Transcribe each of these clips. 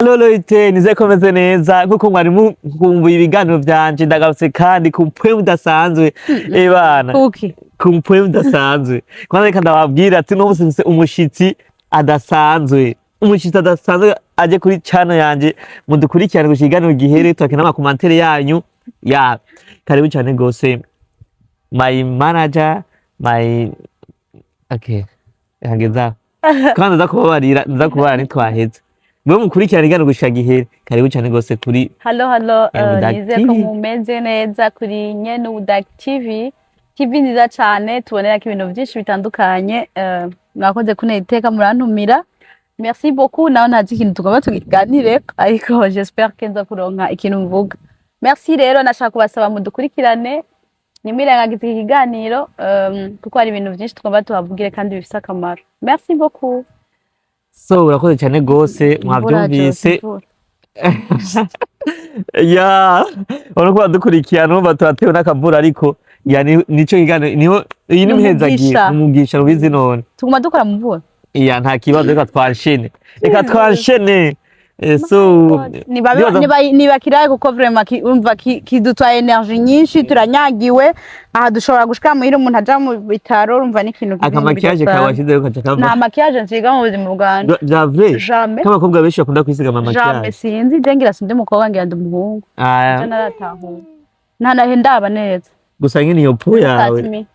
Loloite nize komeze neza nkuko mwari mukumbuye ibiganiro vyanje ndagarutse kandi ku mpwemu udasanzwe bana ku mpwemu udasanzwe kwanza reka ndababwira ati no musi umushitsi adasanzwe aje kuri channel yanje mudukurikirane ku kiganiro gihere twakena ama commentaire yanyu ya karibu cyane gose my manager okay hageza kandi ndakubabarira ntitwaheze mwe mukurikirana igano gushika gihere karibu cyane gose kuri Hello nize ko mumeze neza kuri nyene Udak TV nziza cyane tubonera ko ibintu byinshi bitandukanye mwakoze kuneteka murantumira merci beaucoup naho ntazi ikintu tugomba tugiganire ariko j'espère que nza kuronka ikintu mvuga merci rero nashaka kubasaba mudukurikirane nimirangagize ikiganiro kuko ari ibintu byinshi tugomba tuhabugire kandi bifise akamaro merci beaucoup. So urakoze cyane gose mwabyumvise ya urako badukurikirana numva turatewe n'akavura ariko yani nico kiganiro niho iyi ni mpezagiye umugisha rubizi none tuguma dukora mu mvura iya nta kibazo reka twanshene so niba kiraye kuko vraiment urumva kidutwaye energy nyinshi turanyagiwe aha dushobora gushika muhira umuntu aja mu bitaro urumva n'ikintu akamakiyaje kawashize ko kava nta makiyaje nsiga mu buzima bwanjye jamais k'abakobwa benshi bakunda kwisiga amakiyaje jamais sinzi dengira sinde mukobwa ngira ndumuhungu naratahuye nta nahe ndaba neza gusa nyine iyo po yawe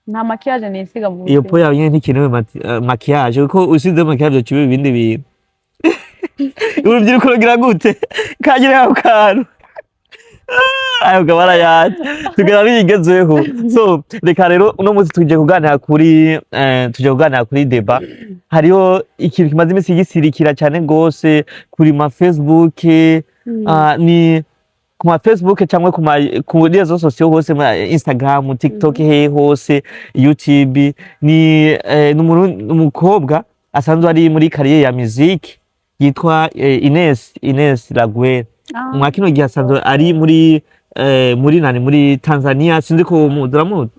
nta makiyaje nisiga mu buzima iyo po yawe nyine ntikenewe makiyaje kuko usize makiyaje cibe ibindi bintu urubyiruko rugira gute kagira ako kantu ayo gabara yaje tugera bigezeho so reka rero uno munsi tuje kuganira kuri deba hariho ikintu kimaze imisi gisirikira cyane gose kuri ma Facebook ni ku ma Facebook cyangwa ku rezo sosiyo hose Instagram TikTok hose YouTube ni umukobwa asanzwe ari muri carrière ya musique yitwa Ines Laguera mwakino gihe asanzwe ari muri Tanzania sinzi ko muduramuzi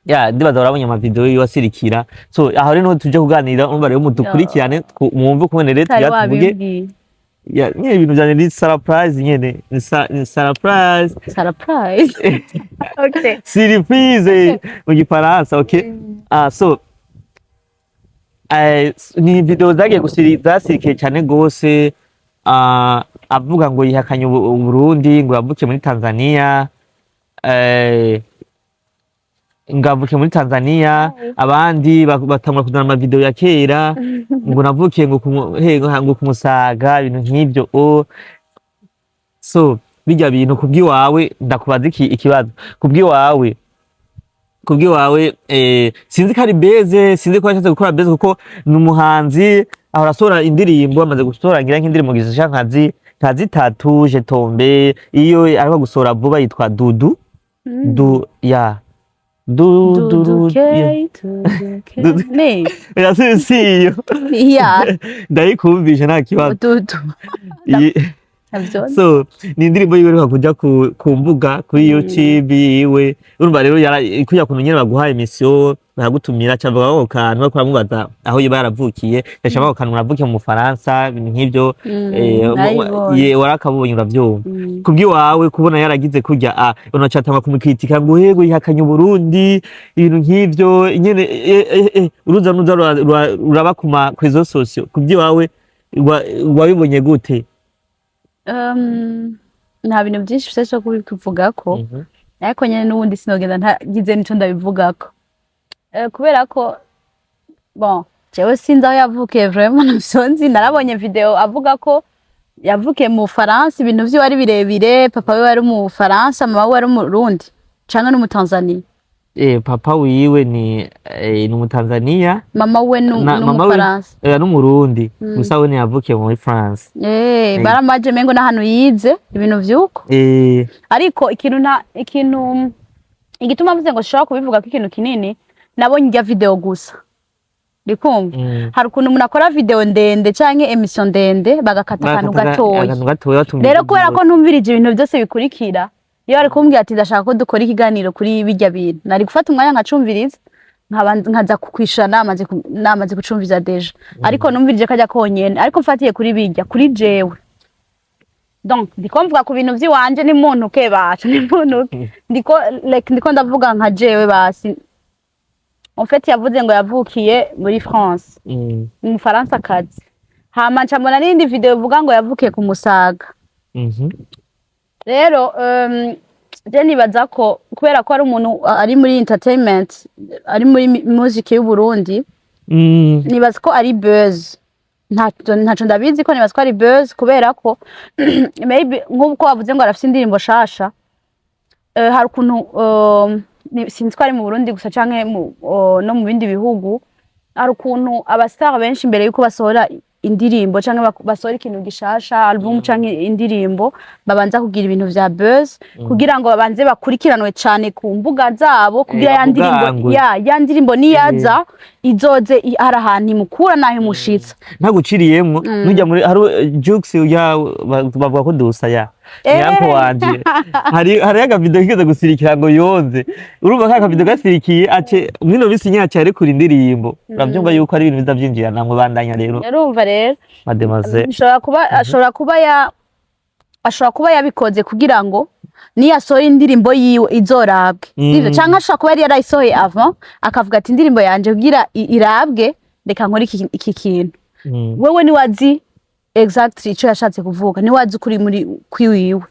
ya ndibaza barabonye ama video yasirikira so aho rero tuje kuganira umva rero mudukurikirane mwumve kubone rero tuvuge ya nyine ibintu byane ni surprise nyene ni surprise okay surprise mu gifaransa okay so ni video zagiye zasirikiye cyane gose avuga ngo yihakanye Burundi ngo yavuke muri Tanzania ngavuke muri Tanzania abandi batangwa kudana ama video ya kera ngo navukiye ngo kumusaga ibintu nk'ibyo so bijya bintu kubwiwawe ndakubaza ikibazo kubwiwawe sinzi kari beze sinzi ko yashatse gukora beze kuko numuhanzi aho rasora indirimbo amaze gusohora ngira nk'indirimbo gizisha nkazi tatu je tombe iyo ariko gusora vuba yitwa Dudu ya Dudu ne yasisiyo ya ndayikumvisha nta kibazo Dudu so ni indirimbo yiwe kujya ku mbuga kuri YouTube yiwe urumva rero kujya kumenyera baguha emission baragutumira cyangwa aho kantu bakora mubaza aho yiba yaravukiye yashaka ko kantu navukiye mu Faransa nk'ibyo ye warakabonye uravyumva kubwiwawe kubona yaragize kujya unacatama kumukritika ngo yego yihakanye Burundi ibintu nk'ibyo nyene uruza ruraba ku izo sosio kubwiwawe wabibonye gute? nta bintu byinshi bishasha kubivuga ko ariko nyene n'ubundi sinogenda ntagize nico ndabivugako kubera ko bon jewe sinzi aho yavukiye vraiment navyo narabonye video avuga ko yavukiye mu Faransa ibintu vyo ari birebire papa we wari mu Faransa mama we wari mu Burundi canke no mu Tanzania papa wiwe ni mu Tanzania mama we mu Faransa no mu Burundi gusa we yavukiye muri France baramaje mengo n'ahantu yize ibintu vyuko ariko ikintu igituma mvuze ngo shaka kubivuga ko ikintu kinini nabonye njya video gusa ndikumva hari ukuntu umuntu akora video ndende canke emission ndende bagakata akantu gatoya rero kubera ko ntumvirije ibintu byose bikurikira iyo ari kumbwira ati ndashaka ko dukora ikiganiro kuri bijya bintu nari gufata umwanya nkacumviriza nkaza kukwishura namaze kucumviza deja ariko numvirije kajya konyene ariko mfatiye kuri bijya kuri jewe donc ndiko mvuga ku bintu vyiwanje ni muntu ke bacu ni muntu ndiko ndavuga nka jewe basi en fait yavuze ngo yavukiye muri France mu Faransa kazi hama ncamona n'indi video ivuga ngo yavukiye ku Musaga rero je nibaza ko kubera ko ari umuntu ari muri entertainment ari muri music y'u Burundi nibaza ko ari buzz ntaco ndabizi ko nibaza ko ari buzz kubera ko maybe nk'uko wavuze ngo arafite indirimbo shasha hari ukuntu sinzi ko ari mu Burundi gusa canke no mu bindi bihugu hari ukuntu abastar benshi imbere yuko basohora indirimbo canke basohora ikintu gishasha album canke indirimbo babanza kugira ibintu vya buzz kugira ngo babanze bakurikiranwe cane ku mbuga zabo kugira ya ndirimbo niyaza izoze hari ahantu imukura naho imushitsa ntaguciriyemwo nujya muri hari Jux bavuga ko dusa Nyampo wanje hari agavideo kigeze gusirikira ngo yonze urumva ka akavideo gasirikiye ace mwino bisi nyaca ari kuri indirimbo uravyumva yuko ari ibintu bizavyinjira namwe bandanya rero urumva rero mademoiselle ashobora kuba yabikoze kugira ngo niyasohora indirimbo yiwe izorabwe sivyo canke ashobora kuba yari yarayisohoye avant akavuga ati indirimbo yanje kugira irabwe reka nkore iki kintu wewe niwazi exactly ico yashatse kuvuga niwazi kuri muri kwiwiwe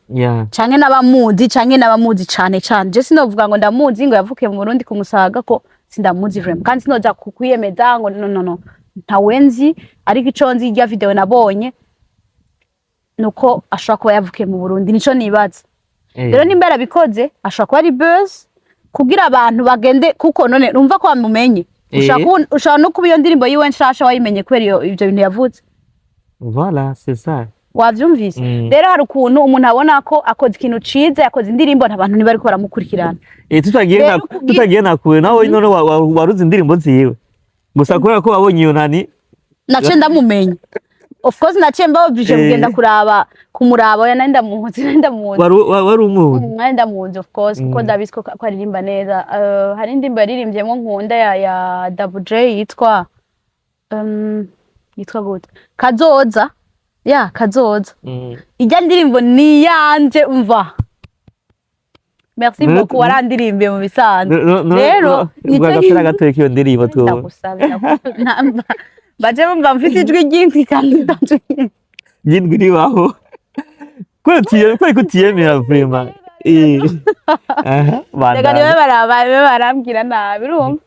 canke n'abamuzi cane je sinovuga ngo ndamuzi ngo yavukiye mu Burundi ku Musaga ko sindamuzi vraiment kandi sinoja kukwiyemeza ngo no ntawenzi ariko ico nzi irya video nabonye nuko ashobora kuba yavukiye mu Burundi nico nibaza rero nimba yarabikoze ashobora kuba ari buzz kugira abantu bagende kuko none numva ko bamumenye ushaka no kuba iyo ndirimbo yiwe nshasha wayimenye kubera ivyo bintu yavuze. Voilà, c'est ça. Wavyumvise. Rero hari ukuntu umuntu abona ko akoze ikintu ciza yakoze indirimbo ntabantu niba ariko baramukurikirana. Tutagiye nakuwe nawe none waruzi indirimbo ziwe. Gusa kubera ko wabonye iyo nani nace ndamumenye. Of course nace mbabije kugenda kumuraba ya nenda muzi. Wari umuzi. Nenda muzi of course kuko ndabizi ko aririmba neza. Hari indirimbo yaririmbyemo nkunda ya Double J yitwa gute? Kazoza. Kazoza. Ijya ndirimbo ni yanje umva. Merci beaucoup warandirimbe mu bisanzwe. Rero ugashira gatoye kiyo ndirimbo tu. Baje bumva mfite ijwi ryinshi kandi ryindwi ribaho. Ko tiyemera vraiment. Rega niwe barambwira nabi urumva.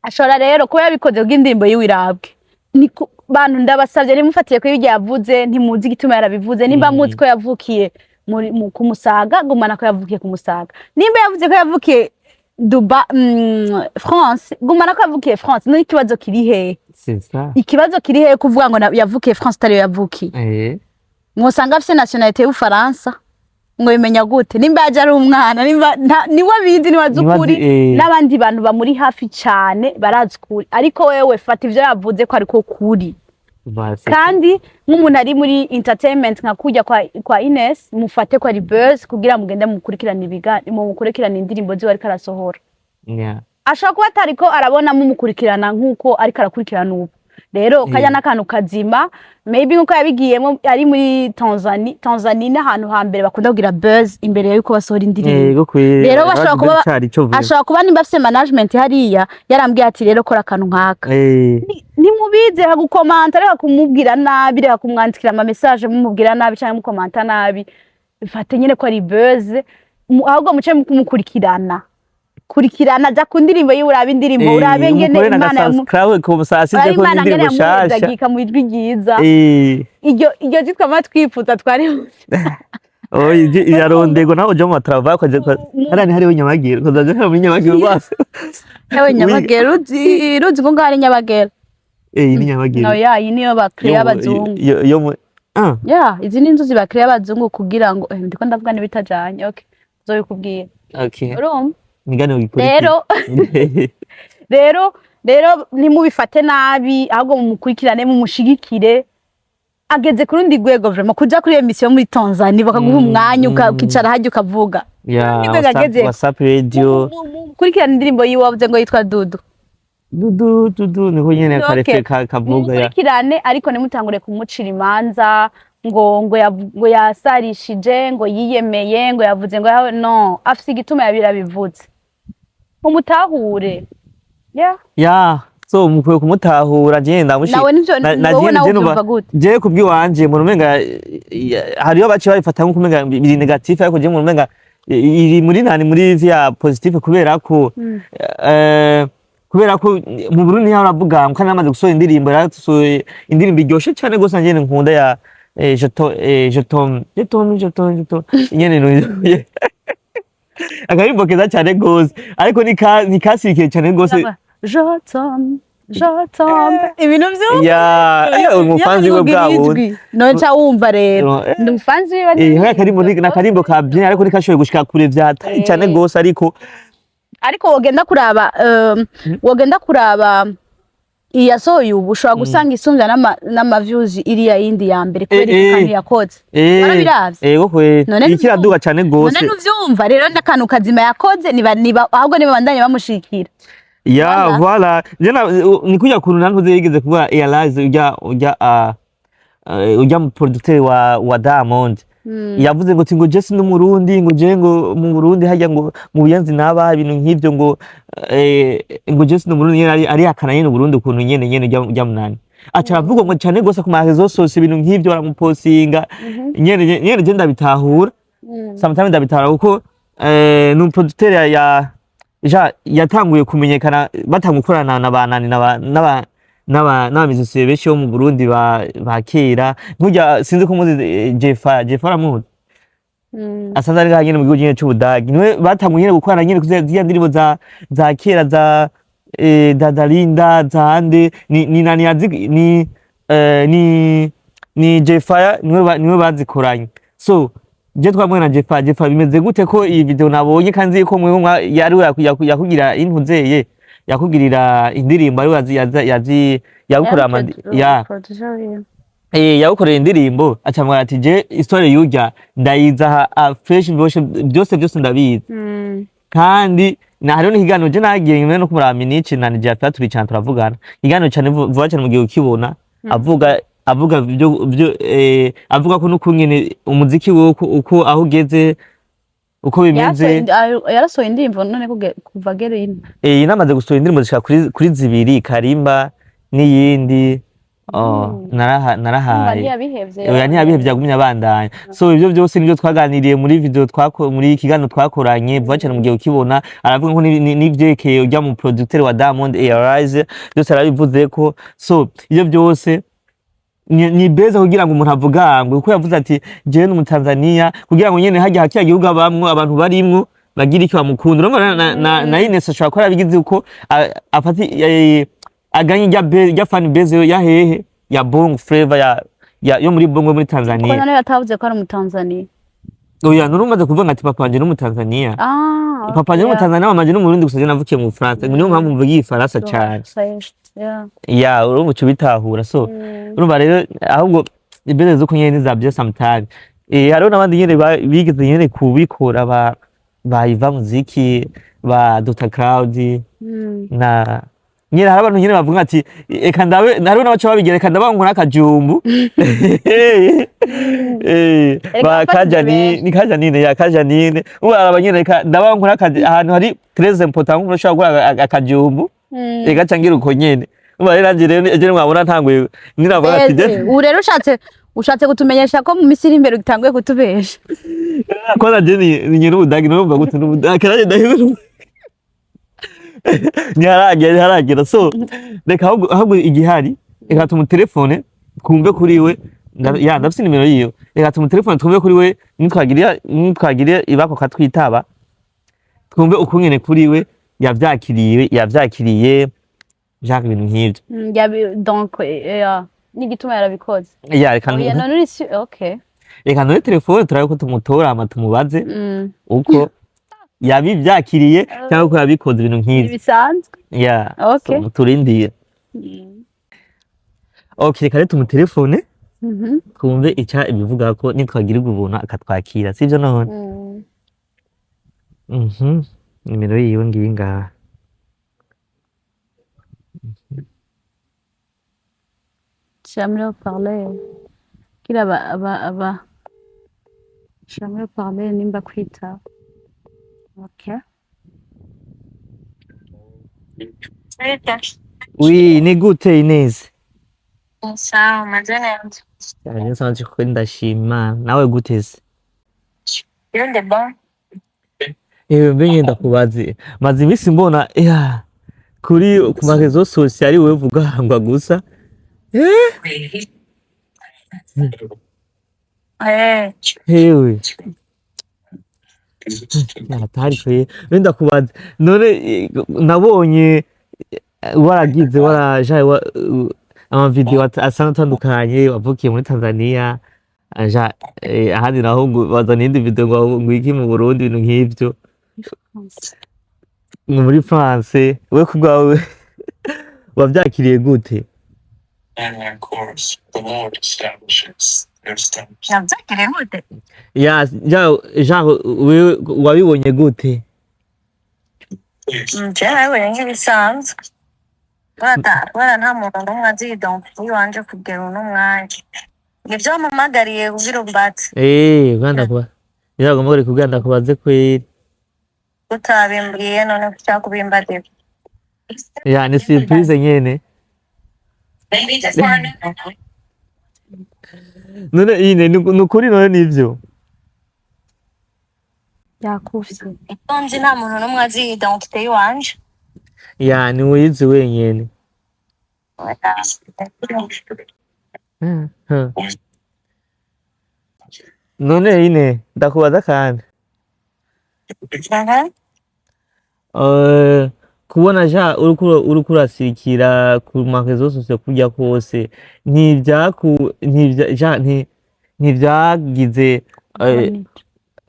Ashora rero ko yabikoze bw'indirimbo yiwirabwe. Niko bantu ndabasavye nimufatiye ko ibyo yavuze ntimuzi gituma yarabivuze nimba muzi ko yavukiye ku Musaga gumana ko yavukiye ku Musaga nimba yavuze ko yavukiye France gumana ko yavukiye France no ikibazo kiri he c'est ça ikibazo kiri he kuvuga ngo yavukiye France tari yavukiye mwosanga afite nationalité y'u Faransa ngo bimenya gute nimba yaje ari umwana nimba niwe bizi niwazukuri n'abandi bantu bamuri hafi cyane barazukuri ariko wewe fata ivyo yavuze ko ariko kuri kandi nk'umuntu ari muri entertainment nka kujya kwa Ines mufate ko ari buzz kugira mugende mukurikirana indirimbo ziwe ariko arasohora ashaka kuba atariko arabona mumukurikirana nkuko ariko arakurikirana ubu rero kajya n'akantu kazima maybe nkuko yabigiyemo ari muri Tanzania n'ahantu hambere bakunda kugira buzz imbere yuko basohora indirimbo rero ashaka kuba nimba afite management hariya yarambwiye ati rero kora akantu nkaka nimubize hagukomanta reka kumubwira nabi reka kumwandikira ama message mumubwira nabi cyangwa mukomanta nabi bifate nyine ko ari buzz ahubwo muce kumukurikirana ja kundirimbo y'urabe indirimbo urabe ngene Imana yamusubscribe ko musasije ko indirimbo shasha ndagika mu ijwi ryiza iryo zitwa matwifuza twari yarondego naho je mu travail ko harani hariho Nyamagero ko zaje muri Nyamagero base yewe Nyamagero ruzi ngo ngari Nyamagero ni Nyamagero no iyi niyo bakriye abazungu izi ni inzuzi bakriye abazungu kugira ngo ndiko ndavuga nibitajanye okay zobikubwiye urumva Migani ugikurikira rero nimubifate nabi ahubwo mumukurikirane mumushigikire ageze kurundi gwego vraiment kuja kuri emission muri Tanzania bakaguha umwanya ukicara hajya ukavuga WhatsApp radio kurikirana indirimbo yiwe wavuze ngo yitwa Dudu dudu niko nyene akarefe kavuga ya mukurikirane ariko nimutangure kumucira imanza ngo yasarishije ngo yiyemeye ngo yavuze ngo no afise igituma yabira bivutse umutahure ya so mukwiye kumutahura je ndamushi nawe nivyo nawe uvyumva gute je kubwiwanje mu rumenga hariyo bace babifata nko kumenga biri negative ariko je mu rumenga iri muri nani muri via positive kubera ko mu Burundi haravuga kandi namaze gusohora indirimbo yarasohoye indirimbo iryoshe cyane gose njye nkunda ya je tom nyene no akarimbo keza cyane gose ariko ni kasirikiye cyane gose je tom ibintu byo ya umufanzi we bwawo no cha wumva rero umufanzi we akarimbo ka bien ariko nikashoboye gushika kure vyatari cyane gose ariko wogenda kuraba iyasohoye ubu ushobora gusanga isumbya n'amaviews iriya yindi ya mbere kubera ikantu yakoze warabiravye kwe ikiraduga cyane gose none nuvyumva rero n'akantu kazima yakoze niba ahubwo bandanye bamushikira ya voilà jena nikuja kuntu nantuze yigeze kuvuga Airlines ujya mu producteur wa Diamond yavuze ngo Jesse no Murundi ngo je ngo mu Burundi hajya ngo mu Buyenzi naba ibintu nk'ivyo ngo Jesse no Murundi ari akana nyene Burundi kuntu nyene ujya munani acha avuga ngo cyane gose ku mahezo sose ibintu nk'ivyo baramupostinga nyene je ndabitahura sometimes ndabitahura kuko no producteur yatanguye kumenyekana batangukorana n'abamizisiye benshi bo mu Burundi ba kera nk'urya sinzi ko muzi Jefa aramuzi asanzwe ari hanyene mu gihugu nyene c'Ubudagi niwe batanguye nyene gukorana nyene kuziya ndirimbo za kera za Dadalinda zande ni nani yazi ni Jefa niwe bazikoranye so je twamwe na Jefa bimeze gute ko iyi video nabonye kanzi ko mwe yari yakugira intuzeye yakugirira indirimbo ari yagukorera yagukorera indirimbo acamwa ati je story yujya ndayiza fresh byose ndabizi kandi na hariho n'ikiganiro je nagiye nyuma no kumara minici na Jefa turi cyane turavugana ikiganiro cyane vuba cyane mu gihe ukibona avuga avuga ko n'ukungene umuziki uko aho ugeze uko bimeze yarasohoye indirimbo none kuva gerino namaze gusohora indirimbo zishaka kuri zibiri Karimba n'iyindi narahaye ntiyabihevye yagumye abandanya so ivyo byose nivyo twaganiriye muri video muri ikiganiro twakoranye vuba cyane mu gihe ukibona aravuga ko n'ivyekeye ujya mu producteur wa Diamond Airlines byose arabivuze ko so ivyo byose ni beza kugira ngo umuntu avugangwe kuko yavuze ati jewe no mu Tanzania kugira ngo nyene hajya hakiya gihugu abamwe abantu barimwo bagira icyo bamukunda na Ines ashobora ko arabigize uko afati aganye ya fan base ya hehe ya Bongo Flava yo muri Bongo muri Tanzania ko none yatavuze ko ari mu Tanzania oya nurumaze kuvuga ati papa wanje no mu Tanzania papa wanje no mu Tanzania mamaje no mu Burundi gusa je navukiye mu France niyo mpamvu mvuga ifaransa cyane ya urumva cyo bitahura so urumva rero ahubwo ibere zo kunyene zabyo sometimes hariho n'abandi nyene bigeze nyene kubikora ba Iva Muziki ba Dr Cloud na nyene hari abantu nyene bavuga ati eka ndawe hariho n'abaca babigera eka ndabankora akajumbu ba Kajanine ya Kajanine ubu arabanyene eka ndabankora ahantu hari très important ko ushobora gukora akajumbu ega cangira uko nyene uba rero mwabona ntanguye niravuga ati je ubu rero ushatse kutumenyesha ko mu misiri imbere utanguye kutubesha ko na je ni nyene Ubudagi numva gute n'Ubudagi naje ndahiwe haragera so reka ahubwo igihari reka tumutelefone twumve kuri we ndafise nimero yiyo reka tumutelefone twumve kuri we nitwagiriye ibako katwitaba twumve ukungene kuri we yavyakiriye Jacques ibintu nk'ivyo donc n'igituma yarabikoze reka none okay reka none telefone turabe ko tumutora ama tumubaze uko yabivyakiriye cyangwa ko yabikoze ibintu nk'ivyo bisanzwe okay turindiye okay reka tumutelefone twumve ica ibivuga ko nitwagirirwa ubuntu akatwakira sivyo none nimero yiwe ngiyi ngaha J'aimerais parler kila aba j'aimerais parler nimba kwita. Okay. Oui, ni gute Inez? Sawa, umeze neza? Cyane sanze ko ndashima. Nawe gute se? Yonde bon? Mbe ngenda kubaze. Maze iminsi mbona kuri ku marezo sociali wewe vuga hangwa gusa. Hewe. Hatari kwe. Wenda kubaza. None nabonye waragize waraja amavideo asa n'atandukanye wavukiye muri Tanzania aja ahandi naho ngo bazana indi video ngo iki mu Burundi ibintu nk'ivyo muri France we kubwawe wavyakiriye gute? Navyakiriye gute? Ya genre wewe wabibonye gute? Je nabibonye nk'ibisanzwe. Kubera nta muntu n'umwe azi identité wanje kugera uno mwanya. Nivyo wampamagariye kugira umbaze. Uganda kuba yagomba kuri kuganda kubaze kweri. Utabimbwiye none kushaka kubimbadira. Ya ni surprise nyene. None ine nukuri none nivyo. Yakufye. Nzi nta muntu n'umwe azi identité wanje. Ya ni wizi wenyene. None ine ndakubaza kandi. Kubona ja uriko urasirikira ku marezo sociaux kurya kose ntivyagize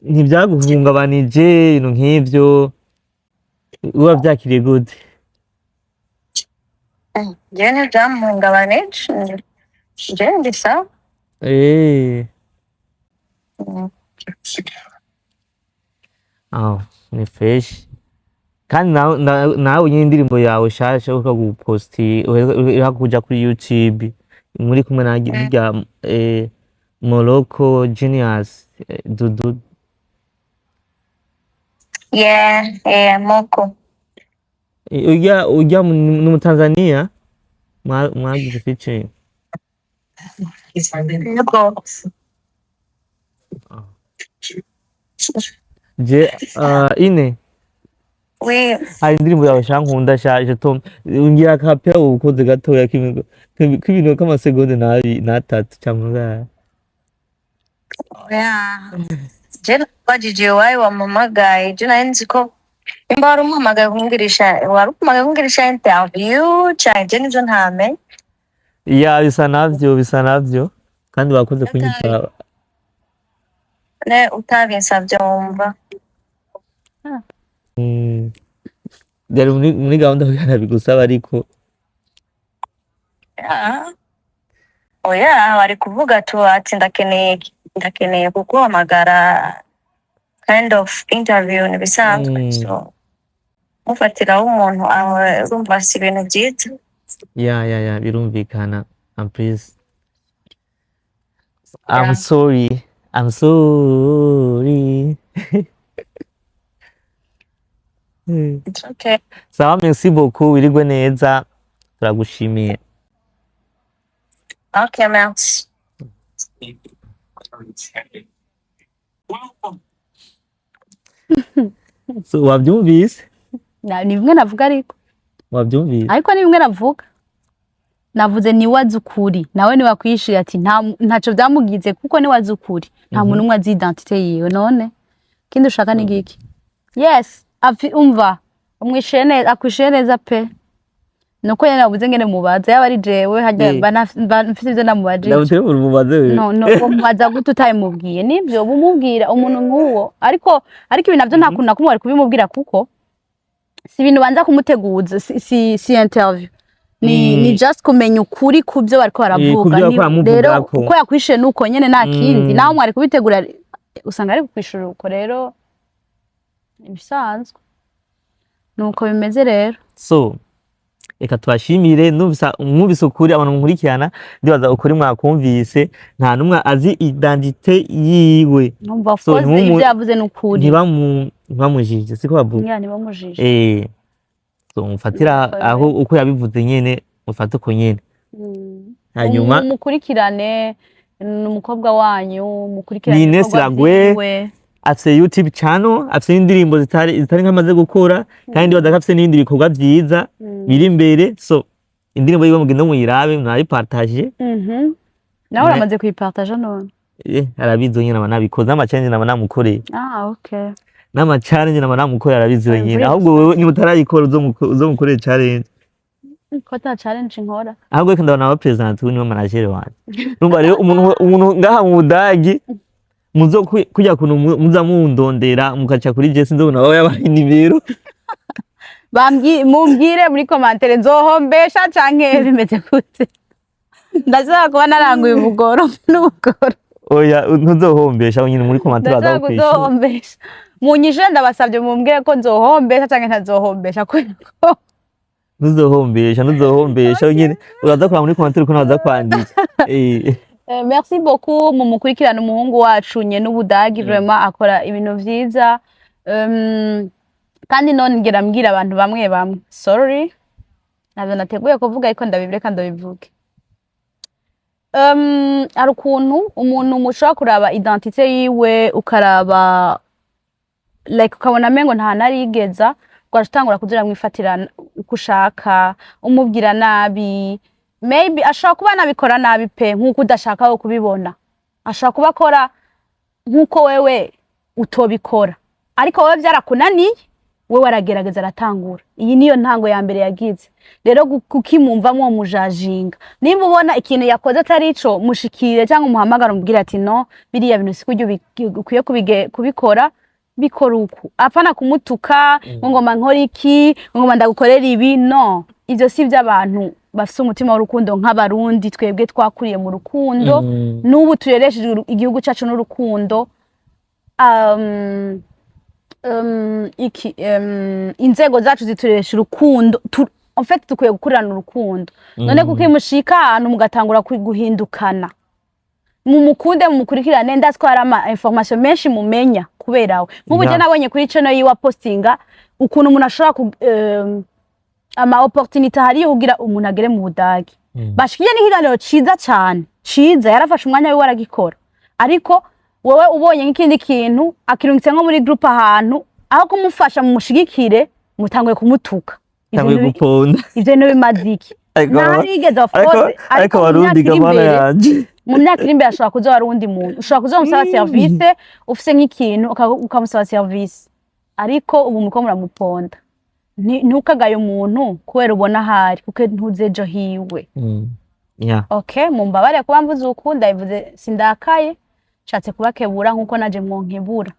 ntivyaguhungabanije ibintu nk'ivyo uba vyakiriye gute? Je ntivyamuhungabanije. Je ndi sawa. Ni fresh. Kandi nawe nyine indirimbo yawe shasha uka guposti uheruka kuja kuri YouTube muri kumwe na rya Morocco Genius Dudu. Moko. Ujya mu Tanzania mwagize featuring. Yego. Ine Oui. hari indirimbo yawe shaka nkunda shaje Tom ungira kapera ubukoze gatoya k'ibintu k'amasegonde n'atatu cyangwa Je nabajije wawe wampamagaye je nari nzi ko nimba wari umuhamagaye kumwigirisha interview cyane je nivyo ntamenye. Ya bisa navyo kandi wakoze kunyitaba Ne utabinsavye wumva. Byari muri gahunda kugira bigusaba ariko oya bari kuvuga tu ati ndakeneye kuguhamagara kind of interview nibisanzwe so mufatiraho umuntu aho urumva si ibintu byiza. ya birumvikana. Please I'm sorry. It's okay. Sawa, merci beaucoup, wirigwe neza, turagushimiye. Okay, merci. So wabyumvise? Ni bimwe navuga ariko. Wabyumvise? Ariko ni bimwe navuga. Navuze ni wazi ukuri nawe ni wakwishira ati ntaco byamugize kuko ni wazi ukuri nta muntu umwe azi identité yiwe none kindi ushaka ni giki. Yes umva umwishyuye neza akwishyuye neza pe nuko yari nabuze ngene mubaza yaba ari jewe hajya mfite ibyo namubaje ndabuteye umubaze wewe no umubaza gute utayimubwiye nibyo bumubwira umuntu nk'uwo ariko ibi navyo nta kuntu nakumwe bari kubimubwira kuko si ibintu banza kumuteguza si interview ni just kumenya ukuri kubyo bariko baravuga rero uko yakwishyuye nuko nyene nta kindi naho mwari kubitegura usanga ari kukwishura uko rero ibisanzwe nuko bimeze rero. So reka tubashimire mwumvise ukuri abantu munkurikirana ndibaza ukuri mwakumvise nta numwe azi identite yiwe numva of course ibyo yavuze n'ukuri ntibamujije siko bavuga yani bamujije so mufatira aho uko yabivuze nyene mufate uko nyene hanyuma mukurikirane n'umukobwa wanyu mukurikirane ni Ines Lagwe afite YouTube channel afite indirimbo zitari nkamaze gukora kandi badakafite n'ibindi bikorwa byiza biri imbere so indirimbo yiwe mugende muyirabe mwaripartage nawe uramaze kuyipartage none arabizi nyine nabikoze ama challenge namukoreye okay n'ama challenge namukoreye arabizi nyine ahubwo wewe ni mutarayikora uzomukoreye challenge ko ta challenge nkora ahubwo reka ndabona aba president niwe manager wanje numva rero umuntu ngaha mu Budagi muzo kujya kuntu muza mundondera mukaca kuri Jesse ndabona baba yabaye nimero mumbwire muri commentaire nzohombesha canke bimeze gute ndashaka kuba naranguye ubugoro n'ubugoro oya ntuzohombesha nyine muri commentaire bazakwishyura nzohombesha munyije ndabasabye mumbwire ko nzohombesha canke ntazohombesha ko ntuzohombesha nyine uraza kura muri commentaire ko naza kwandika merci beaucoup mu mukurikirana umuhungu wacu nye n'Ubudagi vraiment akora ibintu vyiza kandi none ngera mbwira abantu bamwe sorry navyo nateguye kuvuga ariko ndabibireka ndabivuge ari ukuntu umuntu mushobora kuraba identité yiwe ukaraba like ukabona mengo nta narigeza gwatangura kuzira mwifatira uko ushaka umubwira nabi maybe ashaka kuba nabikora nabi pe nkuko udashaka kubibona ashaka kuba akora nkuko wewe utobikora ariko wewe byarakunaniye wewe aragerageza aratangura iyi niyo ntango ya mbere yagize rero kukimumva mwo mujajinga nimba ubona ikintu yakoze atari ico mushikire cyangwa umuhamagara umubwira ati no biriya bintu sikujye ukwiye kubikora bikora uku apana kumutuka ngoma nkora iki ngoma ndagukorera ibi no ivyo si by'abantu bafite umutima w'urukundo nk'abarundi twebwe twakuriye mu rukundo n'ubu tureresheje igihugu cyacu n'urukundo inzego zacu zituresha urukundo en fait tukwiye gukurana urukundo none kuko imushika ahantu mugatangura guhindukana mumukunde mumukurikirane ndaswara ama information menshi mumenya kuberawe nk'ubu je nabonye kuri channel yiwa postinga ukuntu umuntu ashobora ama opportunity hari kugira umuntu agere mu Budagi bashikiye n'ikiganiro ciza cyane ciza yarafashe umwanya we waragikora ariko wowe ubonye nk'ikindi kintu akirungitse nko muri group ahantu aho kumufasha mu mushigikire mutanguye kumutuka tanguye guponda ivyo no bimaziki narigeze of course ariko warundi gamana yanje mu myaka iri imbere ashobora kuza warundi muntu ushobora kuza umusaba service ufise nk'ikintu ukamusaba service ariko ubu muko muramuponda ntukagaye umuntu kubera ubona hari kuko ntuzejo hiwe okay mumbabare kuba mvuze ukunda ivuze sindakaye nshatse kubakebura nkuko naje mwonkebura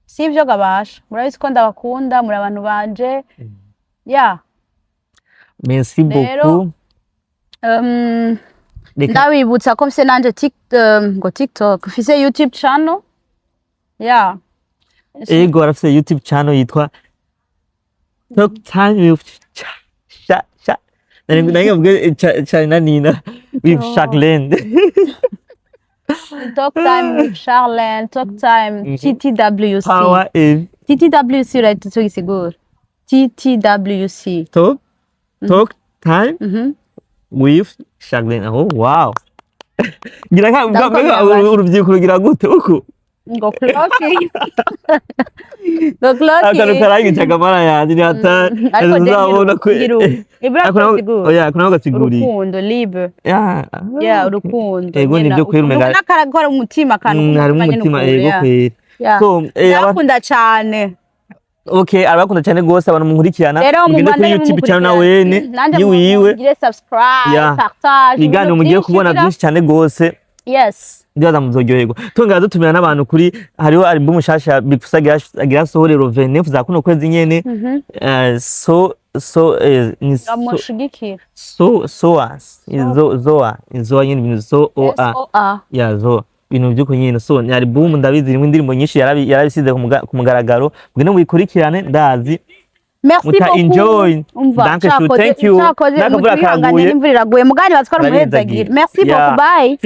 sivyo gabasha murabise ko ndabakunda muri abantu banje merci beaucoup ndabibutsa ko mfise nanje TikTok mfise YouTube channel ego arafise YouTube channel yitwa Talk Time with Nina with Charlene. Talk Time with Charlene, Talk Time TTWC. Power in TTWC right to say good. TTWC. Talk Time with Charlene. Oh wow. Gira ka urubyiruko rugira gute uko? Ngo clocking. Ngo clocking. Akano karangi chakamara yandi ni hata uzabona ko oya kuna gasiguri urukundo libre urukundo ego nibyo kwera umega nakara umutima kantu hari umutima ego kwera so yakunda cyane okay arabakunda cyane gose abantu munkurikirana mugende kuri YouTube channel na wene yiwe gire subscribe partage bigane mugiye kubona byinshi cyane gose ndibaza muzoryoherwa tongera dutumira n'abantu kuri hariho album shasha bifusagira agira sohorero 29 za kuno kwezi nyene amushigikira zoa nyene ibintu zo ibintu byuko nyene so ni album ndabizi rimwe indirimbo nyinshi yarabisize ku mugaragaro ngene muyikurikirane ndazi Merci muta beaucoup. enjoy. Umva, Thank you. N'akavura kaguye n'imvura iraguye mugani batwara umuhezagire. Merci beaucoup, bye.